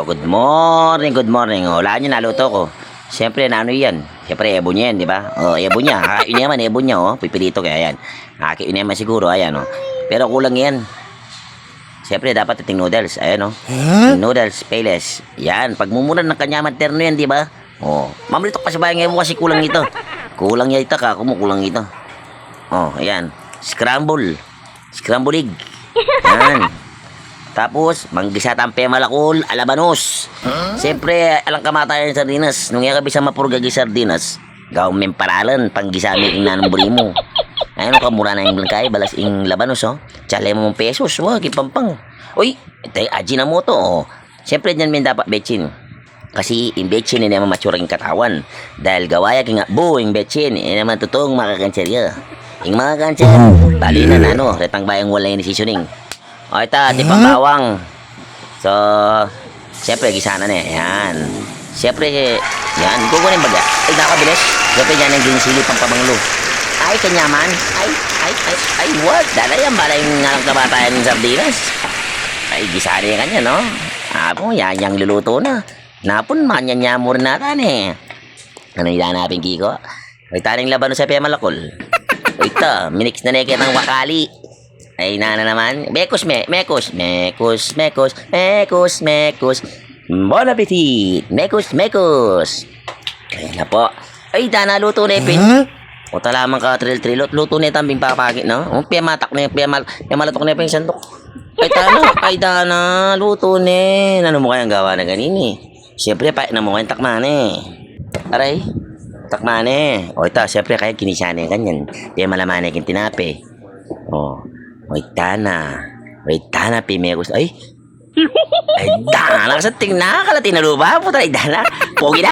Good morning, good morning. O, wala nyo naluto ko. Siyempre, na ano yan? Siyempre, ebo niya yan, di ba? O, ebo niya. Kakain niya man, ebo niya, o. Pipilito kaya yan. Kakain niya man siguro, ayan, o. Pero kulang yan. Siyempre, dapat iting noodles. Ayan, o. Ting noodles, payless. Yan, pagmumulan ng kanya materno yan, di ba? O, mamalitok pa sa bayan ngayon kasi kulang ito. Kulang yan ito ka, kumukulang ito. O, ayan. Scramble. Scramble egg. Yan. Tapos, manggisa tampe malakol, alabanos. Siyempre, alang kamatayan ng sardinas. Nung yakabisa mapurgagi sardinas, gawang memparalan, panggisami ing nanumburi mo. Ayun, kamura na yung langkay, balas ing labanos, oh. Tsale mo pesos, wag, ipampang. Uy, ito aji na mo to, oh. Siyempre, dyan min dapat betchin. Kasi, yung betchin, hindi naman mature yung katawan. Dahil gawaya kaya nga, yung betchin, hindi naman totoong makakansarya. Yung mga kanser, bali na ano, retang bayang wala yung seasoning. O ito, di pang bawang. So, siyempre, gisana na yan. Siyempre, yan, kukunin baga. Ay, nakabilis. Siyempre, yan ang ginisili pang pamanglo. Ay, kanyaman. Ay, what? Dala yan, bala yung ngalang kabatayan ng sardinas. Ay, gisana yan kanya, no? Apo, yan yung luluto na. Napon, manyanyamur na tan eh. Ano yung hanapin, Kiko? Ay, taning laban sa Pia Malakol. Ito, minix na neket ng wakali. Ay, nana naman. Mekos. Bon appetit. Mekos. Kaya na po. Ay, dana, luto na ipin. O talamang ka, tril-trilot. Luto na itambing papakit, no? O, piyamatak na yung piyamalatok na yung sandok. Ay, dana, luto na. Ano mo kayang gawa na ganini? Siyempre, na mo kayang takman eh. Aray, takman eh. O, ito, siyempre, kaya kinisyan eh, ganyan. Piyamalaman eh, tinape. O, wait tana, pimegos. Ay, dana, kasi tingnan ka lang, tinaluba po tayo, dana. Pogi na.